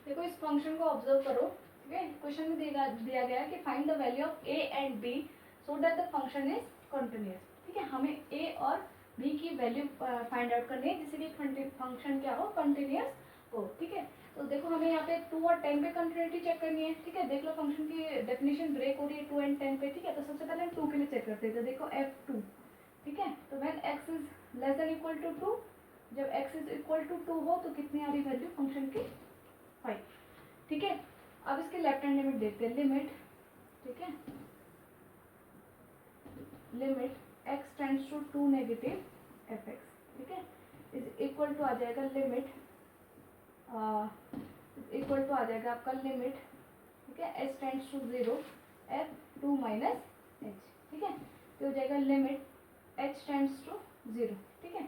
देखो इस फंक्शन को ऑब्जर्व करो, ठीक है। क्वेश्चन में दिया गया है कि find the value of a and b so that the function is continuous, ठीक है। हमें ए और बी की वैल्यू फाइंड आउट करनी है जिससे कि फंक्शन क्या हो, कंटिन्यूअस हो, ठीक है। तो देखो हमें यहाँ पे 2 और 10 पे कंटिन्यूटी चेक करनी है, ठीक है। देख लो फंक्शन की डेफिनेशन ब्रेक हो रही है 2 एंड 10 पे, ठीक है। तो सबसे पहले हम 2 के लिए चेक करते हैं। तो देखो f2, ठीक है। तो when x is less than equal to 2, जब x इज इक्वल टू 2 हो तो कितनी आ रही वैल्यू फंक्शन की, 5, ठीक है। अब इसके लेफ्ट हैंड लिमिट देखते हैं, लिमिट, ठीक है, limit x tends to 2 negative fx, ठीक है, इज इक्वल टू आ जाएगा लिमिट इक्वल टू आ जाएगा आपका लिमिट, ठीक है, h tends to 0 f2 minus h, ठीक है। तो हो जाएगा लिमिट h टेंड्स टू 0, ठीक है।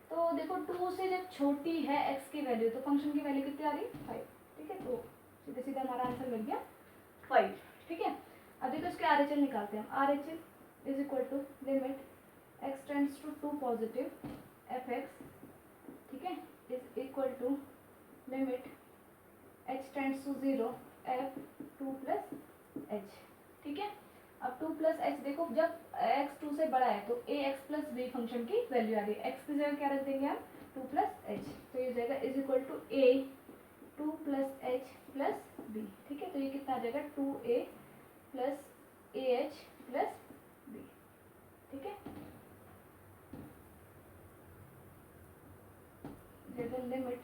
तो देखो 2 से जब छोटी है x की वैल्यू तो फंक्शन की वैल्यू कितनी आ रही है, 5, ठीक है। तो सीधे सीधा हमारा आंसर मिल गया 5, ठीक है। अब देखो इसके RHL निकालते हैं हम। RHL is equal to limit x tends to 2 positive fx, ठीक है, is equal to limit h tends to 0 f2 plus h, ठीक है। अब 2 प्लस एच, देखो जब x 2 से बड़ा है तो ax प्लस b फंक्शन की वैल्यू आ रही है। x की जगह क्या रख देंगे हम, 2 प्लस एच, तो ये जाएगा is equal to a 2 plus h plus b, ठीक है। तो ये कितना आ जाएगा 2a plus ah plus b, ठीक है। लिमिट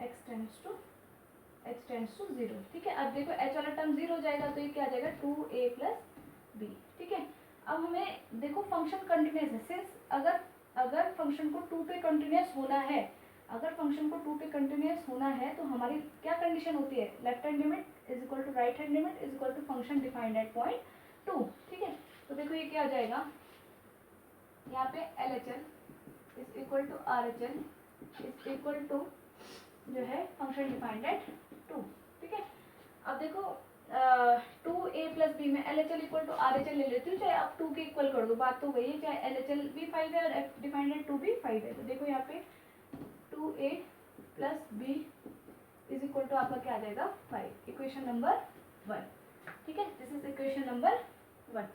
x टेंड्स टू 0, ठीक है। अब देखो h वाला टर्म 0 हो जाएगा तो ये क्या आ जाएगा 2a प्लस b, ठीक है। अब हमें देखो फंक्शन कंटिन्यूअस है, सिंस अगर फंक्शन को 2 पे कंटिन्यूअस होना है, अगर फंक्शन को 2 पे कंटिन्यूअस होना है तो हमारी क्या कंडीशन होती है, left hand limit is equal to right hand limit is equal to function defined at point 2, ठीक है। तो देखो ये क्या हो जाएगा, यहाँ पे LHL is equal to RHL is equal to जो है फंक्शन डिफाइंड एट 2, ठीक है। अब देखो 2a प्लस बी में LHL इक्वल टू RHL ले लेती हूँ, चाहे आप 2 के इक्वल कर दो, बात तो वही है, चाहे LHL भी 5 है और f डिफाइंड एट 2 भी 5 है। तो देखो यहाँ पे 2a plus b is equal to आपका क्या आ जाएगा 5, इक्वेशन नंबर 1, ठीक है। दिस इज इक्वेशन नंबर 1,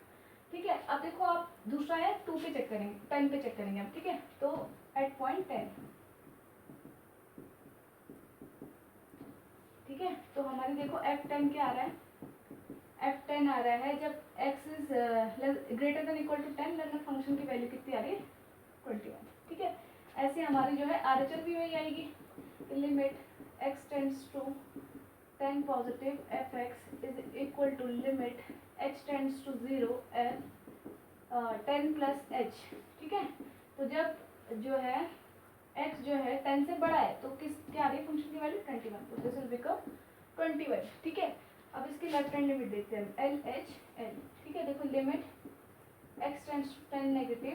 ठीक है। अब देखो आप दूसरा है 2 पे चेक करेंगे, 10 पे चेक करेंगे हम, ठीक है। तो एट पॉइंट 10, ठीक है। तो हमारी देखो f10 क्या आ रहा है, f10 आ रहा है जब x is greater than equal to 10 then function की वैल्यू कितनी आ रही है 21, ठीक है। ऐसे हमारी जो है RHL भी वही आएगी, limit x tends to 10 positive fx is equal to limit h tends to 0 f 10 plus h, ठीक है। तो जब जो है x जो है 10 से बड़ा है तो किस क्या आ रही है फंक्शन की वैल्यू 21, तो दिस विल बिकम 21, ठीक है। अब इसकी लेफ्ट हैंड लिमिट देखते हैं LHL, ठीक है। देखो limit x tends to 10 negative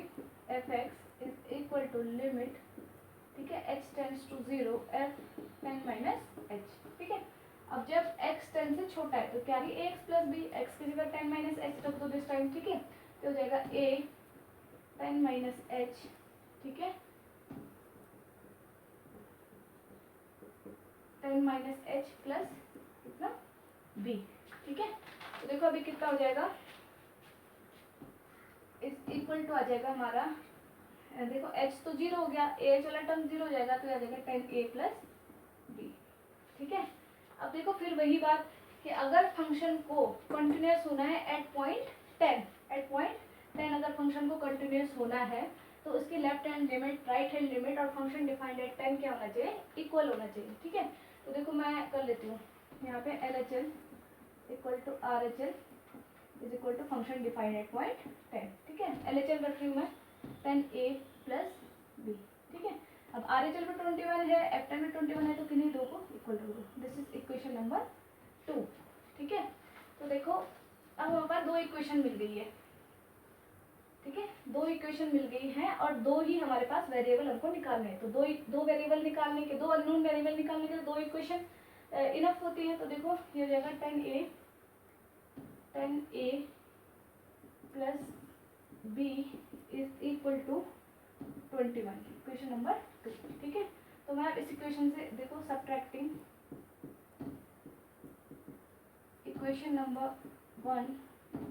fx is equal to limit, ठीक है, h tends to 0 f 10 minus h, ठीक है। अब जब x 10 से छोटा है तो क्या आ रही है ax प्लस b, x की जगह 10 माइनस h रख दो दिस टाइम, ठीक है। तो हो जाएगा a 10 माइनस h, ठीक है, 10 माइनस एच प्लस कितना b, ठीक है। तो देखो अभी कितना हो जाएगा, इस इक्वल टू आ जाएगा हमारा, देखो h तो 0 हो गया, a वाला टर्म 0 हो जाएगा तो आ जाएगा 10a प्लस b, ठीक है। अब देखो फिर वही बात कि अगर फंक्शन को कंटिन्यूअस होना है एट पॉइंट 10 अगर फंक्शन को कंटिन्यूअस होना है तो उसकी left hand limit right hand limit और फंक्शन डिफाइंड एट 10 क्या होना चाहिए, इक्वल होना चाहिए, ठीक है। तो देखो मैं कर लेती हूँ यहाँ पे LHL equal to RHL is equal to function defined at point 10, ठीक है। LHL रख रही हूँ मैं 10a प्लस b, ठीक है। अब RHL में 21 है, f10 में 21 है, तो किन्हीं दो को इक्वल रख दो, दिस इज इक्वेशन नंबर 2, ठीक है। तो देखो अब हमारे पास दो इक्वेशन मिल गई है, ठीक है, दो इक्वेशन मिल गई है और दो ही हमारे पास वेरिएबल हमको निकालने हैं। तो दो वेरिएबल निकालने के, दो अननोन वेरिएबल निकालने के लिए दो इक्वेशन इनफ होती है। तो देखो ये हो जाएगा 10a plus b is equal to 21, equation number 2, ठीक है। तो मैं इस इक्वेशन से देखो subtracting equation number 1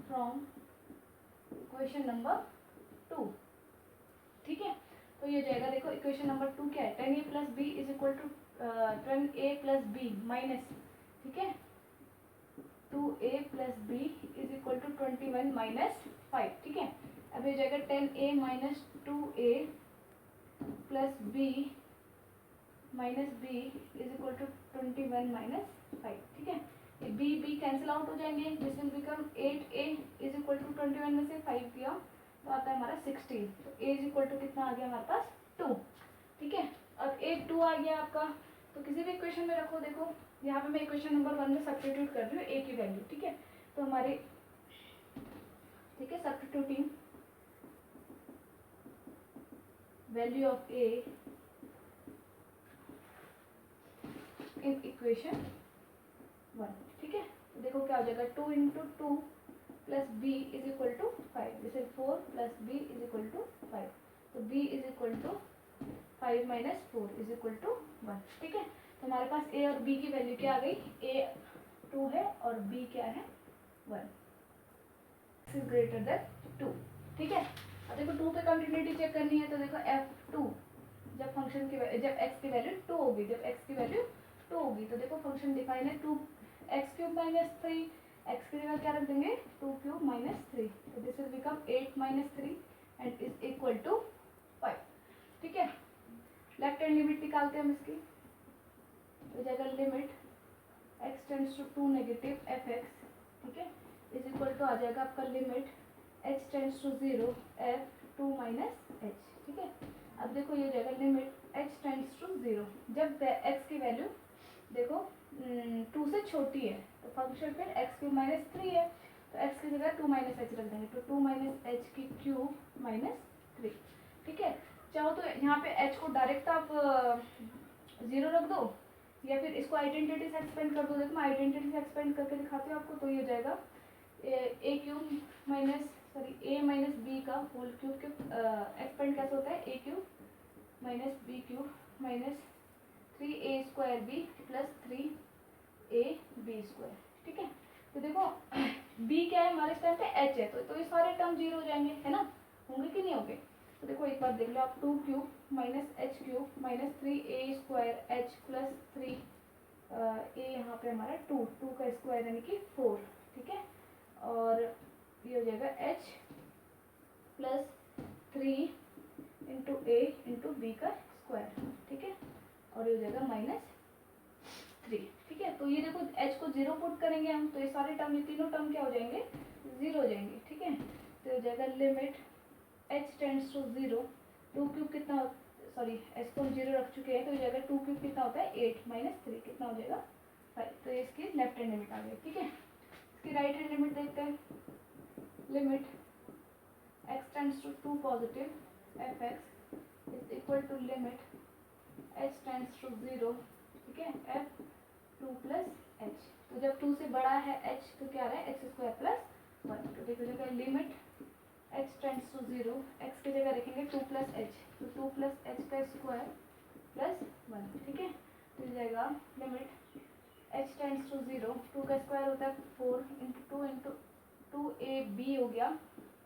from equation number 2, ठीक है। तो ये जाएगा, देखो इक्वेशन नंबर 2 क्या है, 10a plus b is equal to 10a plus b minus, ठीक है, 2a plus b is equal to 21 minus 5, ठीक है। अब ये जाएगा 10a minus 2a plus b minus b is equal to 21 minus 5, ठीक है। ये बी बी कैंसिल आउट हो जाएंगे, this will become 8a is equal to 21 में से 5 किया तो आता है हमारा 16, तो a इज इक्वल टू कितना आ गया हमारे पास 2, ठीक है। अब 8 2 आ गया आपका, तो किसी भी इक्वेशन में रखो, देखो यहाँ पे मैं इक्वेशन नंबर 1 में सब्स्टिट्यूट कर रही हूँ a की वैल्यू, ठीक है। तो हमारे, ठीक है, substituting value of a in equation 1, ठीक है। तो देखो क्या हो जाएगा, 2 into 2 plus b is equal to 5, जैसे 4 plus b is equal to 5, तो b is equal to 5 minus 4 is equal to 1, ठीक है। तो हमारे पास a और b की वैल्यू क्या आ गई, a 2 है और b क्या है 1, इज ग्रेटर देन 2, ठीक है। अब देखो 2 पे कंटिन्यूटी चेक करनी है, तो देखो f2 जब फंक्शन की जब x की वैल्यू 2 होगी, जब x की वैल्यू 2 होगी, तो देखो फंक्शन डिफाइन है 2x क्यूब माइनस 3, x की जगह क्या रख देंगे 2 क्यूब माइनस 3, तो this will become 8 minus 3 and is equal to 5, ठीक है। लेफ्ट हैंड लिमिट निकालते हैं हम इसकी, तो जगह limit x tends to 2 negative fx, ठीक है, इज इक्वल टू आ जाएगा आपका limit h tends to 0 f2 minus h, ठीक है। अब देखो ये जाएगा लिमिट h टेंड्स टू 0, जब x की वैल्यू देखो 2 से छोटी है, तो फंक्शन फिर x क्यूब माइनस 3 है, तो x की जगह 2 माइनस एच रख देंगे, तो 2 माइनस एच की क्यूब माइनस 3, ठीक है। चाहो तो यहाँ पे h को डायरेक्ट आप 0 रख दो, या फिर इसको आइडेंटिटी से एक्सपेंड कर दो। देखो मैं आइडेंटिटी से एक्सपेंड करके दिखाती हूँ आपको, तो ये जाएगा a cube minus a minus b का होल क्यूब के एक्सपेंड कैसे होता है, a cube minus b cube minus 3a square b plus 3ab square, ठीक है। तो देखो b क्या है हमारे इस टाइम पे h है, तो ये सारे टर्म 0 हो जाएंगे, है ना, होंगे कि नहीं होंगे। तो देखो एक बार देख लो आप, 2 cube minus h cube minus 3a square h plus 3 a यहाँ पे हमारा 2 का स्क्वायर यानी कि 4, ठीक है, और ये हो जाएगा h plus 3 into a into b का स्क्वायर, ठीक है, और ये हो जाएगा माइनस 3, ठीक है। तो ये देखो h को 0 पुट करेंगे हम, तो ये सारे टर्म, ये तीनों टर्म क्या हो जाएंगे 0 हो जाएंगे, ठीक है। तो हो जाएगा limit h tends to 0, 2 cube कितना, सॉरी h को हम 0 रख चुके हैं, तो हो जाएगा 2 क्यूब कितना होता है 8 माइनस 3 कितना हो जाएगा 5, तो ये इसकी लेफ्ट हैंड लिमिट आ गई, ठीक है। इसकी राइट हैंड लिमिट देखते हैं, limit x tends to 2 positive fx is equal to limit h tends to 0, ठीक है, f2 प्लस h, तो जब 2 से बड़ा है h तो क्या आ रहा है x स्क्वायर प्लस 1, तो देखो जगह limit h tends to 0, x की जगह रखेंगे 2 प्लस h, तो 2 प्लस h का स्क्वायर प्लस 1, ठीक है। तो हो जाएगा लिमिट h टेंड्स टू 0, 2 का स्क्वायर होता है 4 इंटू 2ab हो गया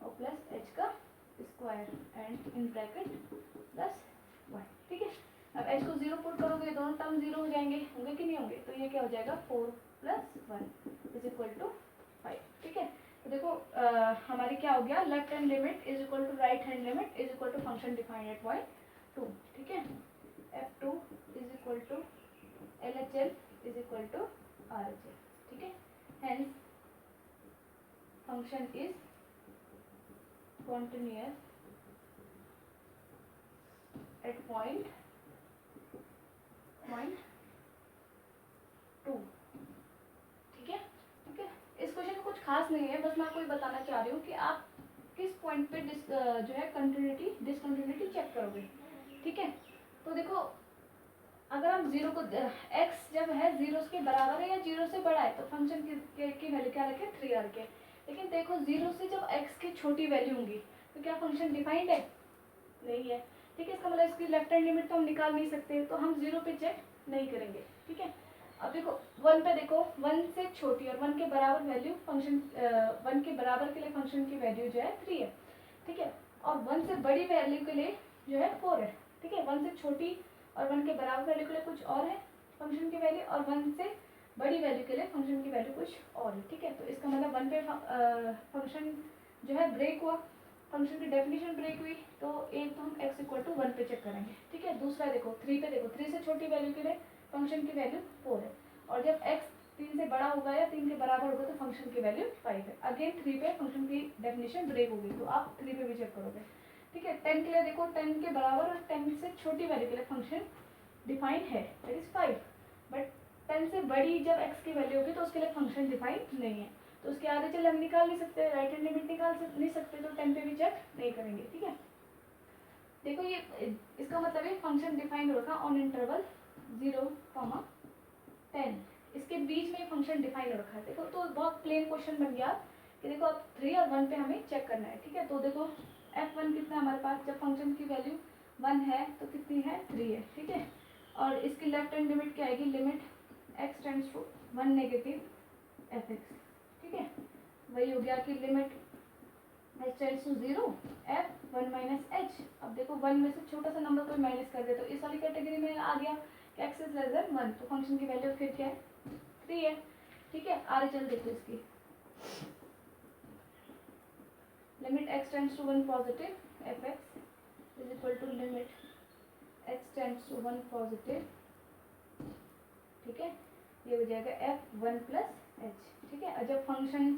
और प्लस h का square and in bracket plus 1, ठीक है। अब h को 0 पुट करोगे, दोनों टर्म 0 हो जाएंगे, होंगे कि नहीं होंगे, तो ये क्या हो जाएगा 4 प्लस 1 इज इक्वल टू 5, ठीक है। तो देखो हमारी क्या हो गया, left hand limit is equal to right hand limit is equal to function defined at point 2, ठीक है। f2 is equal to LHL is equal to RHL, ठीक है। Hence function is continuous at point 2, ठीक है, ठीक है। इस question में कुछ खास नहीं है, बस मैं आपको ये बताना चाह रही हूँ कि आप किस पॉइंट पे जो है कंटिन्यूटी डिसकंटिन्यूटी चेक करोगे, ठीक है। तो देखो अगर हम 0 को x जब है 0 के बराबर है या 0 से बड़ा है, तो फंक्शन की वैल्यू क्या रखे 3 रखे, लेकिन देखो 0 से जब x की छोटी वैल्यू होंगी तो क्या फंक्शन डिफाइंड है, नहीं है, ठीक है। इसका मतलब इसकी लेफ्ट हैंड लिमिट तो हम निकाल नहीं सकते, तो हम 0 पे चेक नहीं करेंगे, ठीक है। अब देखो 1 पे देखो 1 से छोटी और 1 के बराबर वैल्यू फंक्शन 1 के बराबर के लिए फंक्शन की वैल्यू जो है 3 है, ठीक है। और 1 से बड़ी वैल्यू के लिए जो है 4 है, ठीक है। 1 से छोटी और 1 के बराबर वैल्यू के लिए कुछ और है फंक्शन की वैल्यू, और 1 से बड़ी वैल्यू के लिए फंक्शन की वैल्यू कुछ और है, ठीक है। तो इसका मतलब 1 पे फंक्शन जो है ब्रेक हुआ, फंक्शन की डेफिनेशन ब्रेक हुई, तो एक तो हम x इक्वल टू 1 पे चेक करेंगे, ठीक है। दूसरा देखो 3 पे देखो 3 से छोटी वैल्यू के लिए फंक्शन की वैल्यू 4 है, और जब x 3 से बड़ा होगा या 3 के बराबर होगा तो फंक्शन की वैल्यू 5 है। अगेन 3 पे फंक्शन की डेफिनेशन ब्रेक होगी, तो आप 3 पे भी चेक करोगे, ठीक है। 10 के लिए देखो 10 के बराबर और 10 से छोटी वैल्यू के लिए फंक्शन डिफाइन है, दैट इज 5, बट 10 से बड़ी जब x की वैल्यू होगी तो उसके लिए फंक्शन डिफाइन नहीं है, तो उसके आगे चल हम निकाल नहीं सकते, राइट हैंड लिमिट नहीं सकते, तो 10 पे भी चेक नहीं करेंगे, ठीक है। देखो ये इसका मतलब है फंक्शन डिफाइन होगा ऑन इंटरवल 0, 10, इसके बीच में फंक्शन डिफाइन हो रखा है। देखो तो बहुत प्लेन क्वेश्चन बन गया कि देखो अब 3 और 1 पे हमें चेक करना है, ठीक है। तो देखो f1 कितना हमारे पास, जब फंक्शन की वैल्यू 1 है तो कितनी है 3 है, ठीक है। और इसकी लेफ्ट हैंड लिमिट क्या आएगी, limit x tends to 1 negative fx, ठीक है। वही हो गया कि limit h tends to 0 f 1 minus h। अब देखो 1 में से छोटा सा नंबर कोई माइनस कर दे तो इस वाली कैटेगरी में आ गया कि x इज लेस देन 1, तो फंक्शन की वैल्यू फिर क्या है 3 है, ठीक है। आगे चल देखो इसकी limit x tends to 1 positive fx is equal to limit x tends to 1 positive, ठीक है। ये हो जाएगा f1 प्लस h, ठीक है। और जब फंक्शन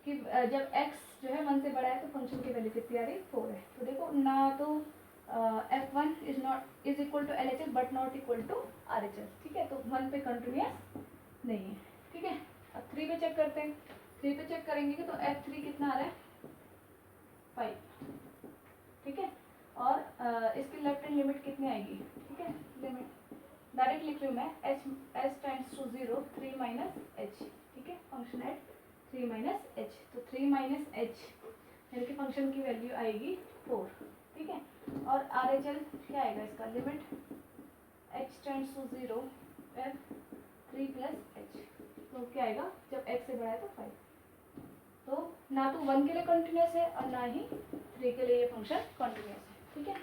की जब x जो है 1 से बड़ा है तो फंक्शन की वैल्यू कितनी आ रही 4 है। तो देखो ना तो f1 is equal to LHS but not equal to RHS, ठीक है। तो 1 पे कंटिन्यूस नहीं है, ठीक है। अब 3 पे चेक करते हैं, 3 पे चेक करेंगे तो f3 कितना आ रहा है 5, ठीक है। और इसकी लेफ्ट हैंड लिमिट कितनी आएगी, ठीक है। लिमिट डायरेक्ट लिख रही हूँ मैं, h tends to 0 3 minus h, ठीक है। फंक्शन एट 3 माइनस h, तो 3 माइनस h यानी कि फंक्शन की वैल्यू आएगी 4, ठीक है। और RHL क्या आएगा इसका, limit h tends to 0 f 3 plus h, तो क्या आएगा जब x से बड़ा है तो 5, तो ना तो 1 के लिए कंटिन्यूस है और ना ही 3 के लिए ये फंक्शन कंटिन्यूस है, ठीक है।